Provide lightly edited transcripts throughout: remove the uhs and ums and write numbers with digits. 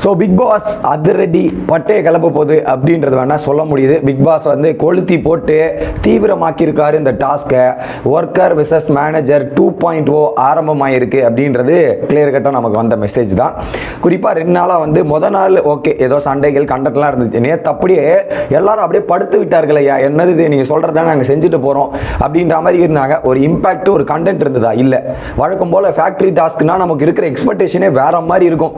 So big pass அதிரடி பட்டையை கிளப்ப போகுது அப்படின்றது வேணால் சொல்ல முடியுது. பிக் பாஸ் வந்து கொளுத்தி போட்டு தீவிரமாக்கியிருக்காரு இந்த டாஸ்கை. ஒர்க்கர் விசஸ் மேனேஜர் 2.0 ஆரம்பமாயிருக்கு அப்படின்றது கிளியர் கட்டாக நமக்கு வந்த மெசேஜ் தான். குறிப்பாக 2 நாளாக வந்து நாள் ஓகே ஏதோ சண்டைகள் கண்டென்ட்லாம் இருந்துச்சு. நேற்று அப்படியே எல்லாரும் அப்படியே படுத்து விட்டார்கள். ஐயா என்னது இது, நீங்கள் சொல்கிறத நாங்கள் செஞ்சுட்டு போகிறோம் அப்படின்ற மாதிரி இருந்தாங்க. ஒரு இம்பாக்ட் ஒரு கண்டென்ட் இருந்ததா? இல்லை. வழக்கம் போல் ஃபேக்ட்ரி டாஸ்க்னா நமக்கு இருக்கிற எக்ஸ்பெக்டேஷனே வேற மாதிரி இருக்கும்.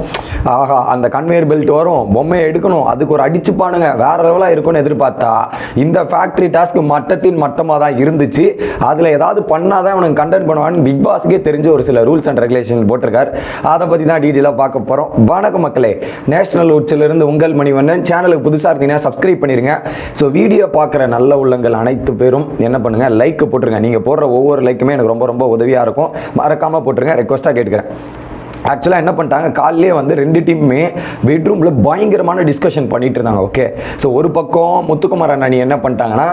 ஆஹா, அந்த கன்வேயர் பெல்ட் வரும், பொம்மையை எடுக்கணும், அதுக்கு ஒரு அடிச்சுப்பானுங்க, வேற லெவலாக இருக்கும்னு எதிர்பார்த்தா இந்த ஃபேக்ட்ரி டாஸ்க் மட்டத்தின் மட்டமாக தான் இருந்துச்சு. அதில் ஏதாவது பண்ணாதான் அவனுக்கு கண்டென்ட் பண்ணுவான்னு பிக் பாஸ்க்கே தெரிஞ்ச ஒரு சில ரூல்ஸ் அண்ட் ரெகுலேஷன் போட்டிருக்காரு. அதை பற்றி தான் டீட்டெயிலாக பார்க்க போகிறோம். வணக்கம் மக்களே, நேஷனல் உட்சிலிருந்து உங்கள் மணிவண்ணன். சேனலுக்கு புதுசாக இருந்தீங்கன்னா சப்ஸ்கிரைப் பண்ணிருங்க. ஸோ வீடியோ பார்க்குற நல்ல உள்ளங்கள் அனைத்து பேரும் என்ன பண்ணுங்க, லைக் போட்டுருங்க. நீங்கள் போடுற ஒவ்வொரு லைக்குமே எனக்கு ரொம்ப ரொம்ப உதவியாக இருக்கும். மறக்காமல் போட்டுருங்க, ரெக்வஸ்ட்டாக கேட்டுக்கிறேன். ஆக்சுவலாக என்ன பண்ணிட்டாங்க, காலையிலே வந்து 2 டீமுமே பெட்ரூமில் பயங்கரமான டிஸ்கஷன் பண்ணிட்டு இருந்தாங்க. ஓகே, ஸோ ஒரு பக்கம் முத்துக்குமார் அண்ணா என்ன பண்ணிட்டாங்கன்னா,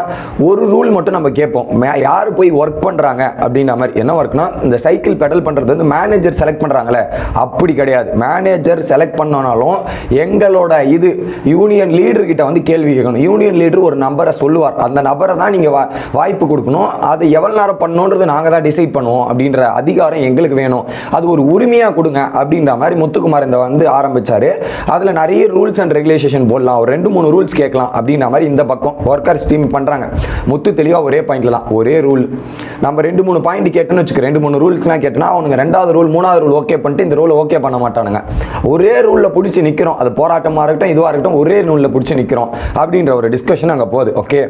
ஒரு ரூல் மட்டும் நம்ம கேட்போம், யார் போய் ஒர்க் பண்ணுறாங்க அப்படின்ற மாதிரி. என்ன ஒர்க்னா, இந்த சைக்கிள் பெடல் பண்ணுறது வந்து மேனேஜர் செலக்ட் பண்ணுறாங்களே, அப்படி கிடையாது. மேனேஜர் செலக்ட் பண்ணனாலும் எங்களோட இது யூனியன் லீடர்கிட்ட வந்து கேள்வி கேட்கணும். யூனியன் லீடர் ஒரு நம்பரை சொல்லுவார், அந்த நபரை தான் நீங்கள் வாய்ப்பு கொடுக்கணும். அதை எவ்வளோ நேரம் பண்ணணுன்றது நாங்கள் தான் டிசைட் பண்ணுவோம் அப்படின்ற அதிகாரம் எங்களுக்கு வேணும். அது ஒரு உரிமையாக கொடுங்க அப்படின்ற மாதிரி முத்துக்குமார் இந்த வந்து ஆரம்பிச்சாரு. அதுல நிறைய ரூல்ஸ் அண்ட் ரெகுலேஷன் போடலாம், ஒரு 2-3 ரூல்ஸ் கேட்கலாம் அப்படின்ற மாதிரி இந்த பக்கம் ஒர்க்கர்ஸ் டீம் பண்றாங்க. முத்து தெளிவா ஒரே பாயிண்ட்ல தான், ஒரே ரூல். நம்ம 2-3 பாயிண்ட் கேட்டோன்னு வச்சுக்க, 2-3 ரூல்ஸ்லாம் கேட்டோம்னா அவனுங்க 2வது ரூல் 3வது ரூல் ஓகே பண்ணிட்டு இந்த ரூல் ஓகே பண்ண மாட்டானுங்க. ஒரே ரூல்ல பிடிச்சி நிக்கிறோம், அது போராட்டமா இருக்கட்டும் இதுவா இருக்கட்டும், ஒரே ரூல்ல பிடிச்சி நிக்கிறோம் அப்படின்ற ஒரு டிஸ்கஷன் அங்க போகுது. ஓகே,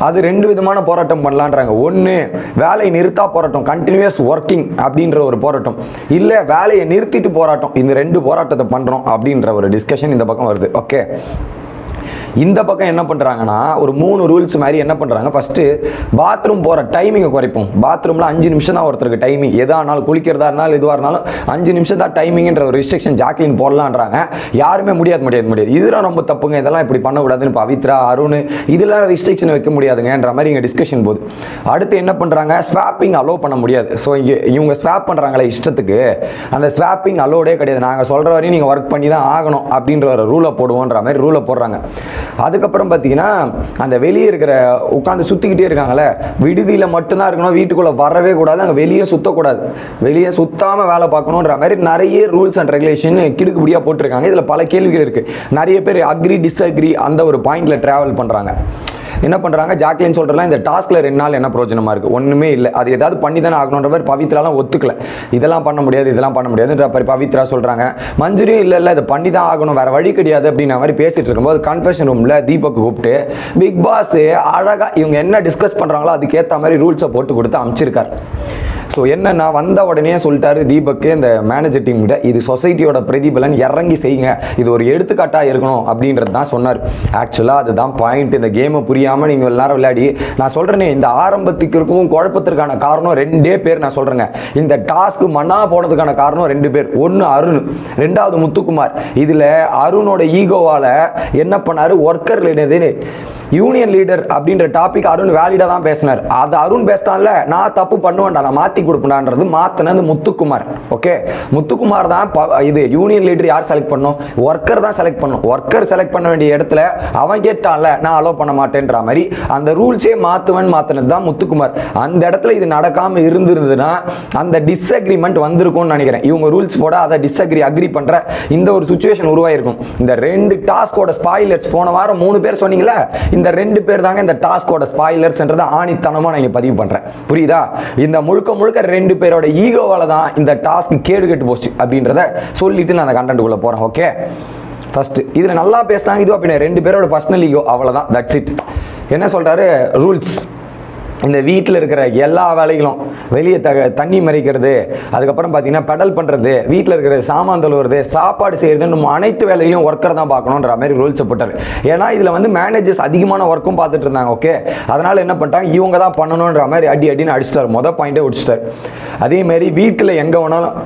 அது 2 விதமான போராட்டம் பண்ணலான்றாங்க. ஒன்னு, வேலையை நிறுத்தா போராட்டம், கண்டினியூஸ் ஒர்க்கிங் அப்படின்ற ஒரு போராட்டம். இல்ல வேலையை நிறுத்திட்டு போராட்டம். இந்த 2 போராட்டத்தை பண்றோம் அப்படின்ற ஒரு டிஸ்கஷன் இந்த பக்கம் வருது. ஓகே, இந்த பக்கம் என்ன பண்றாங்கன்னா, ஒரு 3 ரூல்ஸ் மாதிரி என்ன பண்றாங்க. ஃபர்ஸ்ட், பாத்ரூம் போற டைமிங்கை குறைப்போம். பாத்ரூம்ல 5 நிமிஷம் தான் ஒருத்தருக்கு டைமிங். எதா இருந்தாலும், குளிக்கிறதா இருந்தாலும் எதுவாக இருந்தாலும் 5 நிமிஷம் தான் டைமிங்ன்ற ஒரு ரிஸ்ட்ரிக்ஷன் ஜாக்லின் போடலான்றாங்க. யாருமே முடியாது. இதெல்லாம் ரொம்ப தப்புங்க, இதெல்லாம் இப்படி பண்ணக்கூடாதுன்னு பவித்ரா, அருண் இதெல்லாம் ரிஸ்ட்ரிக்ஷன் வைக்க முடியாதுங்கன்ற மாதிரி இங்கே டிஸ்கஷன் போகுது. அடுத்து என்ன பண்றாங்க, ஸ்வாப்பிங் அலோவ் பண்ண முடியாது. ஸோ இவங்க ஸ்வாப் பண்றாங்களே இஷ்டத்துக்கு, அந்த ஸ்வாப்பிங் அலோடே கிடையாது. நாங்கள் சொல்ற வரையும் நீங்க ஒர்க் பண்ணி தான் ஆகணும் அப்படின்ற ஒரு ரூலை போடுவோன்ற மாதிரி ரூலை போடுறாங்க. அதுக்கப்புறம் பார்த்தீங்கன்னா, அந்த வெளியே இருக்கிற உட்காந்து சுற்றிக்கிட்டே இருக்காங்களே, விடுதியில் மட்டும்தான் இருக்கணும், வீட்டுக்குள்ளே வரவே கூடாது, அங்கே வெளியே சுற்றக்கூடாது, வெளியே சுத்தாமல் வேலை பார்க்கணுன்ற மாதிரி நிறைய ரூல்ஸ் அண்ட் ரெகுலேஷன் கிடுக்குபடியாக போட்டிருக்காங்க. இதில் பல கேள்விகள் இருக்குது. நிறைய பேர் அக்ரி டிஸ்அக்ரி அந்த ஒரு பாயிண்டில் ட்ராவல் பண்ணுறாங்க. என்ன பண்ணுறாங்க, ஜாக்லின் சொல்கிறலாம் இந்த டாஸ்கில் 2 நாள் என்ன பிரயோஜனமாக இருக்குது, ஒன்றுமே இல்லை, அது ஏதாவது பண்ணி தானே ஆகணுன்ற மாதிரி பவித்ராலாம் ஒத்துக்கல. இதெல்லாம் பண்ண முடியாது, இதெல்லாம் பண்ண முடியாதுன்ற மாதிரி பவித்ரா சொல்கிறாங்க. மஞ்சுரியும் இல்லை இதை பண்ணி தான் ஆகணும், வேறு வழி கிடையாது அப்படின்ற மாதிரி பேசிகிட்டு இருக்கும்போது கன்ஃபெஷன் ரூமில் தீபக் கூப்பிட்டு பிக் பாஸ் அழகாக இவங்க என்ன டிஸ்கஸ் பண்ணுறாங்களோ அதுக்கேற்ற மாதிரி ரூல்ஸை போட்டு கொடுத்து அமைச்சிருக்காரு. ஸோ என்னன்னா, வந்த உடனே சொல்லிட்டாரு தீபக்கு இந்த மேனேஜர் டீம் கிட்ட, இது சொசைட்டியோட பிரதிபலன், இறங்கி செய்யுங்க, இது ஒரு எடுத்துக்காட்டாக இருக்கணும் அப்படின்றது தான் சொன்னார். ஆக்சுவலாக அதுதான் பாயிண்ட். இந்த கேமை புரியாமல் நீங்கள் எல்லாரும் விளையாடி, நான் சொல்கிறேனே, இந்த ஆரம்பத்துக்கு இருக்கும் குழப்பத்திற்கான காரணம் 2 பேர். நான் சொல்கிறேங்க, இந்த டாஸ்க்கு மண்ணா போனதுக்கான காரணம் 2 பேர். ஒன்று அருண், 2வது முத்துக்குமார். இதில் அருணோட ஈகோவால் என்ன பண்ணாரு, ஒர்க்கர் யூனியன் லீடர் அப்படின்ற டாபிக் அருண் வேலிடா தான் பேசினார். அது அருண் பேசினால நான் தப்பு பண்ணுவேன்டா, நான் மாற்றி கொடுப்பேன்டான்றது மாற்றினது முத்துக்குமார். ஓகே, முத்துக்குமார் தான் இது யூனியன் லீடர் யார் செலக்ட் பண்ணும், ஒர்க்கர் தான் செலக்ட் பண்ணும். ஒர்க்கர் செலக்ட் பண்ண வேண்டிய இடத்துல அவன் கேட்டான்ல, நான் அலோவ் பண்ண மாட்டேன்ற மாதிரி அந்த ரூல்ஸே மாற்றினது தான் முத்துக்குமார். அந்த இடத்துல இது நடக்காம இருந்திருந்ததுன்னா அந்த டிஸ்அக்ரிமெண்ட் வந்திருக்கும்னு நினைக்கிறேன். இவங்க ரூல்ஸ் போட அதை அக்ரி பண்ற இந்த ஒரு சுச்சுவேஷன் உருவாயிருக்கும். இந்த 2 டாஸ்கோட ஸ்பாயிலர்ஸ் போன வாரம் 3 பேர் சொன்னீங்களா, இந்த 2 பேர் தாங்க இந்த டாஸ்கோட ஸ்பாயிலர்ஸ்ன்றத ஆணித்தனமா நான் பதிவு பண்றேன். புரியுதா? இந்த முழுக்க 2 பேரோட ஈகோவால தான் இந்த டாஸ்க் கேடு கெட்டு போச்சு அப்படின்றத சொல்லிட்டு நான் அந்த கண்டென்ட்டுக்குள்ள போறேன். ஓகே, ஃபர்ஸ்ட் இதுல நல்லா பேசினாங்க, இதுவா பின்ன 2 பேரோட பர்சனல் ஈகோ, அவ்வளவுதான், தட்ஸ் இட். என்ன சொல்றாரு, ரூல்ஸ் இந்த வீட்டில் இருக்கிற எல்லா வேலைகளும், வெளியே தண்ணி மறிக்கிறது, அதுக்கப்புறம் பார்த்தீங்கன்னா பெடல் பண்ணுறது, வீட்டில் இருக்கிற சாமான் தழுவுறது, சாப்பாடு செய்யறது, அனைத்து வேலைகளையும் ஒர்க்கர் தான் பார்க்கணுன்ற மாதிரி ரூல்ஸ் போட்டார். ஏன்னா இதில் வந்து மேனேஜர்ஸ் அதிகமான ஒர்க்கும் பார்த்துட்டு இருந்தாங்க. ஓகே, அதனால என்ன பண்ணிட்டாங்க, இவங்க தான் பண்ணணுன்ற மாதிரி அடின்னு அடிச்சிட்டார். மொதல் பாயிண்டே ஒடிச்சிட்டார். அதேமாரி வீட்டில் எங்கே வேணாலும்,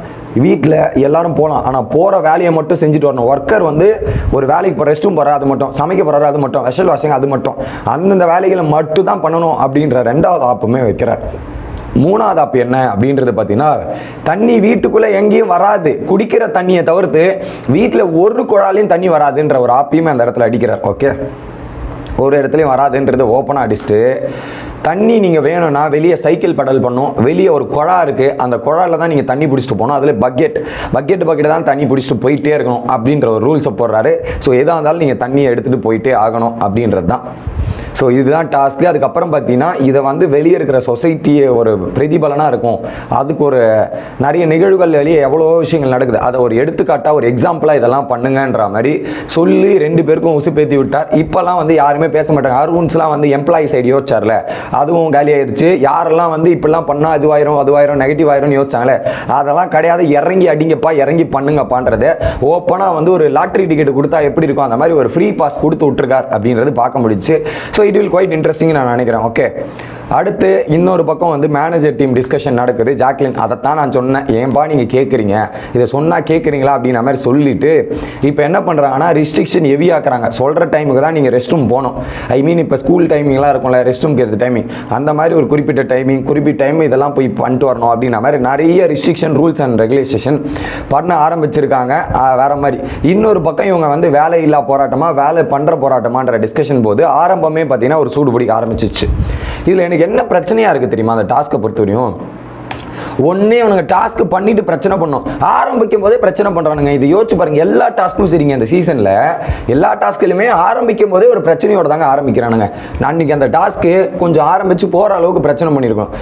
வீட்டில் எல்லாரும் போகலாம், ஆனால் போகிற வேலையை மட்டும் செஞ்சுட்டு வரணும். ஒர்க்கர் வந்து ஒரு வேலைக்கு போகிற, ரெஸ்ட் ரூம் போகிற அது மட்டும், சமைக்க போகிறாரு அது மட்டும், வெஷல் வாஷிங் அது மட்டும், அந்தந்த வேலைகளை மட்டும் தான் பண்ணணும் அப்படின்ற 2வது ஆப்புமே வைக்கிறார். மூணாவது ஆப் என்ன அப்படின்றது பார்த்தீங்கன்னா, தண்ணி வீட்டுக்குள்ளே எங்கேயும் வராது, குடிக்கிற தண்ணியை தவிர்த்து வீட்டில் ஒரு குழாலையும் தண்ணி வராதுன்ற ஒரு ஆப்பையுமே அந்த இடத்துல அடிக்கிறார். ஓகே, ஒரு இடத்துலையும் வராதுன்றது ஓப்பனாக அடிச்சுட்டு, தண்ணி நீங்கள் வேணும்னா வெளியே சைக்கிள் பெடல் பண்ணும், வெளியே ஒரு குழா இருக்குது, அந்த குழாயில் தான் நீங்கள் தண்ணி பிடிச்சிட்டு போகணும், அதில் பக்கெட் தான் தண்ணி பிடிச்சிட்டு போயிட்டே இருக்கணும் அப்படின்ற ஒரு ரூல்ஸை போடுறாரு. ஸோ எதாக இருந்தாலும் நீங்கள் தண்ணியை எடுத்துகிட்டு போயிட்டே ஆகணும் அப்படின்றது தான். ஸோ இதுதான் டாஸ்க்கு. அதுக்கப்புறம் பார்த்தீங்கன்னா, இதை வந்து வெளியே இருக்கிற சொசைட்டியை ஒரு பிரதிபலனாக இருக்கும், அதுக்கு ஒரு நிறைய நிகழ்வுகள் வெளியே எவ்வளோ விஷயங்கள் நடக்குது, அதை ஒரு எடுத்துக்காட்டாக ஒரு எக்ஸாம்பிளாக இதெல்லாம் பண்ணுங்கன்ற மாதிரி சொல்லி 2 பேருக்கும் உசுப்பேத்தி விட்டார். இப்போல்லாம் வந்து யாருமே பேச மாட்டாங்க. அருண்ஸ்லாம் வந்து எம்ப்ளாயி சைடு யோசிச்சார்ல, அதுவும் காலி ஆயிடுச்சு. யாரெல்லாம் வந்து இப்படிலாம் பண்ணால் அதுவாயிரும் நெகட்டிவ் ஆயிரும் யோசிச்சாங்களே, அதெல்லாம் கிடையாது. இறங்கி அடிங்கப்பா, இறங்கி பண்ணுங்கப்பான்றது ஓப்பனாக வந்து ஒரு லாட்ரி டிக்கெட் கொடுத்தா எப்படி இருக்கும் அந்த மாதிரி ஒரு ஃப்ரீ பாஸ் கொடுத்து விட்டுருக்கார் அப்படின்றது பார்க்க முடிச்சு. So it will quite interesting நான் நினைக்கிறேன். ஓகே, அடுத்து இன்னொரு பக்கம் வந்து மேனேஜர் டீம் டிஸ்கஷன் நடக்குது. ஜாக்லின், அதைத்தான் நான் சொன்னேன், ஏன்பா நீங்கள் கேட்குறீங்க, இதை சொன்னால் கேட்குறீங்களா அப்படின்ற மாதிரி சொல்லிட்டு இப்போ என்ன பண்ணுறாங்கன்னா, ரிஸ்ட்ரிக்ஷன் ஹெவியாக்குறாங்க. சொல்கிற டைமுக்கு தான் நீங்கள் ரெஸ்ட் ரூம் போகணும். ஐ மீன் இப்போ ஸ்கூல் டைமிங்லாம் இருக்கும்ல, ரெஸ்ட் ரூம் கேட்குற டைமிங், அந்த மாதிரி ஒரு குறிப்பிட்ட டைம் இதெல்லாம் போய் பண்ணிட்டு வரணும் அப்படின்ற மாதிரி நிறைய ரிஸ்ட்ரிக்ஷன் ரூல்ஸ் அண்ட் ரெகுலேஷன் பண்ண ஆரம்பிச்சிருக்காங்க. வேற மாதிரி இன்னொரு பக்கம் இவங்க வந்து வேலையில்லா போராட்டமாக வேலை பண்ணுற போராட்டமான்ற டிஸ்கஷன் போது ஆரம்பமே பார்த்தீங்கன்னா ஒரு சூடு பிடிக்க ஆரம்பிச்சிச்சு. இதில் எனக்கு என்ன பிரச்சனையாக இருக்குது தெரியுமா, அந்த டாஸ்க்கை பொறுத்தவரையும் ஒன்னே அவனுங்க டாஸ்க் பண்ணிட்டு பிரச்சனை பண்ணும், ஆரம்பிக்கும் போதே பிரச்சனை பண்றானுங்க. இது யோசிச்சு பாருங்க, எல்லா டாஸ்க்கும் சரிங்க இந்த சீசன்ல எல்லா டாஸ்க்லையுமே ஆரம்பிக்கும் போதே ஒரு பிரச்சனையோட தாங்க ஆரம்பிக்கிறானுங்க. நான் இன்னைக்கு அந்த டாஸ்க்கு கொஞ்சம் ஆரம்பிச்சு போற அளவுக்கு பிரச்சனை பண்ணியிருக்கோம்.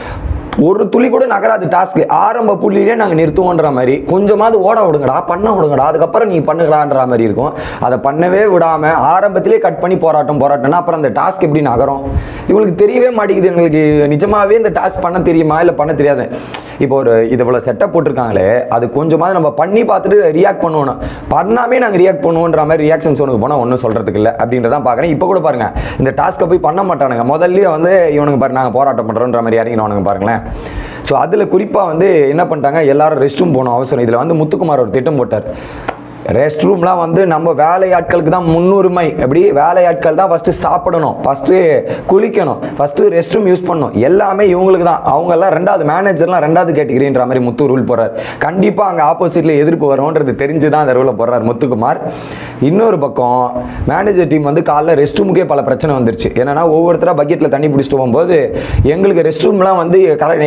ஒரு துளி கூட நகராது டாஸ்க்கு, ஆரம்ப புள்ளியிலே நாங்கள் நிறுத்துவோன்ற மாதிரி கொஞ்சமாவது ஓட விடுங்கடா, பண்ண விடுங்கடா, அதுக்கப்புறம் நீ பண்ணுங்கடான்ற மாதிரி இருக்கும். அதை பண்ணவே விடாம ஆரம்பத்திலே கட் பண்ணி போராட்டம்னா அப்புறம் அந்த டாஸ்க் எப்படி நகரும்? இவங்களுக்கு தெரியவே மாட்டேங்குது. எங்களுக்கு நிஜமாவே இந்த டாஸ்க் பண்ண தெரியுமா இல்லை பண்ண தெரியாது? இப்போ ஒரு இது இவ்வளோ செட்டப் போட்டிருக்காங்களே, அது கொஞ்சமாவது நம்ம பண்ணி பார்த்துட்டு ரியாக்ட் பண்ணுவோம். பண்ணாமே நாங்கள் ரியாக்ட் பண்ணுவோன்ற மாதிரி ரியாக்ஷன் சோனுக்கு போனால் ஒன்றும் சொல்கிறதுக்கு இல்லை அப்படின்றதான் பார்க்குறேன். இப்போ கூட பாருங்கள், இந்த டாஸ்க்கை போய் பண்ண மாட்டானுங்க. முதல்ல வந்து இவனுக்கு பாரு நாங்கள் போராட்டம் பண்ணுறோன்ற மாதிரி இறங்கினவனுங்க பாருங்களேன். ஸோ அதில் குறிப்பாக வந்து என்ன பண்ணிட்டாங்க, எல்லாரும் ரெஸ்ட் ரூம் போகணும் அவசரம். இதில் வந்து முத்துக்குமார் ஒரு திட்டம் போட்டார். ரெஸ்ட் ரூம்லாம் வந்து நம்ம வேலையாட்களுக்கு தான் முன்னுரிமை. எப்படி வேலையாட்கள் தான் ஃபஸ்ட்டு சாப்பிடணும், ஃபஸ்ட்டு குளிக்கணும், ஃபஸ்ட்டு ரெஸ்ட் ரூம் யூஸ் பண்ணணும், எல்லாமே இவங்களுக்கு தான். அவங்கெல்லாம் ரெண்டாவது, மேனேஜர்லாம் ரெண்டாவது கேட்டகிரின்ற மாதிரி முத்து ரூல் போடுறார். கண்டிப்பாக அங்கே ஆப்போசிட்டில் எதிர்ப்பு வரும்ன்றது தெரிஞ்சு தான் அந்த ரூலை போடுறார் முத்துக்குமார். இன்னொரு பக்கம் மேனேஜர் டீம் வந்து காலைல ரெஸ்ட் ரூமுக்கே பல பிரச்சனை வந்துருச்சு. என்னன்னா ஒவ்வொருத்தராக பக்கெட்டில் தண்ணி பிடிச்சிட்டு போகும்போது எங்களுக்கு ரெஸ்ட் ரூம்லாம் வந்து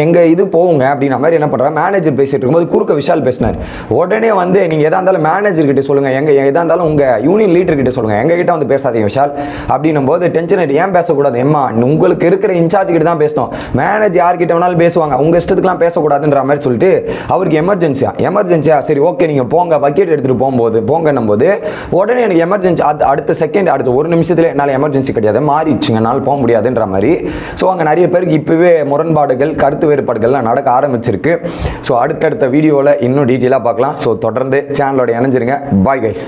எங்கள் இது போகுங்க அப்படின்ற மாதிரி என்ன பண்ணுறாங்க, மேனேஜர் பேசிட்டு இருக்கும்போது குறுக்க விஷால் பேசினார். உடனே வந்து நீங்கள் எதாக இருந்தாலும் மேனேஜர் கிட்ட சொல்லுங்க, எதா இருந்தாலும் உங்க யூனியன் லீடர் கிட்ட சொல்லுங்க, எங்க கிட்ட வந்து பேசாதீங்க விஷால் அப்படின்னும் போது டென்ஷன் ஆயிட்டு, ஏன் பேசக்கூடாது எம்மா, உங்களுக்கு இருக்கிற இன்சார்ஜ் கிட்ட தான் பேசணும், மேனேஜர் யார்கிட்ட வேணாலும் பேசுவாங்க, உங்க இஷ்டத்துக்குலாம் பேசக்கூடாதுன்ற மாதிரி சொல்லிட்டு அவருக்கு எமர்ஜென்சியா சரி ஓகே நீங்க போங்க பக்கெட் எடுத்துட்டு போங்கன்னும் போது உடனே எனக்கு எமர்ஜென்சி, அடுத்த செகண்ட் அடுத்த ஒரு நிமிஷத்துல என்னால் எமர்ஜென்சி கிடையாது மாறிடுச்சுங்க, என்னால் போக முடியாதுன்ற மாதிரி. ஸோ அங்கே நிறைய பேருக்கு இப்பவே முரண்பாடுகள் கருத்து வேறுபாடுகள்லாம் நடக்க ஆரம்பிச்சிருக்கு. ஸோ அடுத்தடுத்த வீடியோவில் இன்னும் டீட்டெயிலாக பார்க்கலாம். ஸோ தொடர்ந்து சேனலோட இணைஞ்சிருங்க. Bye guys.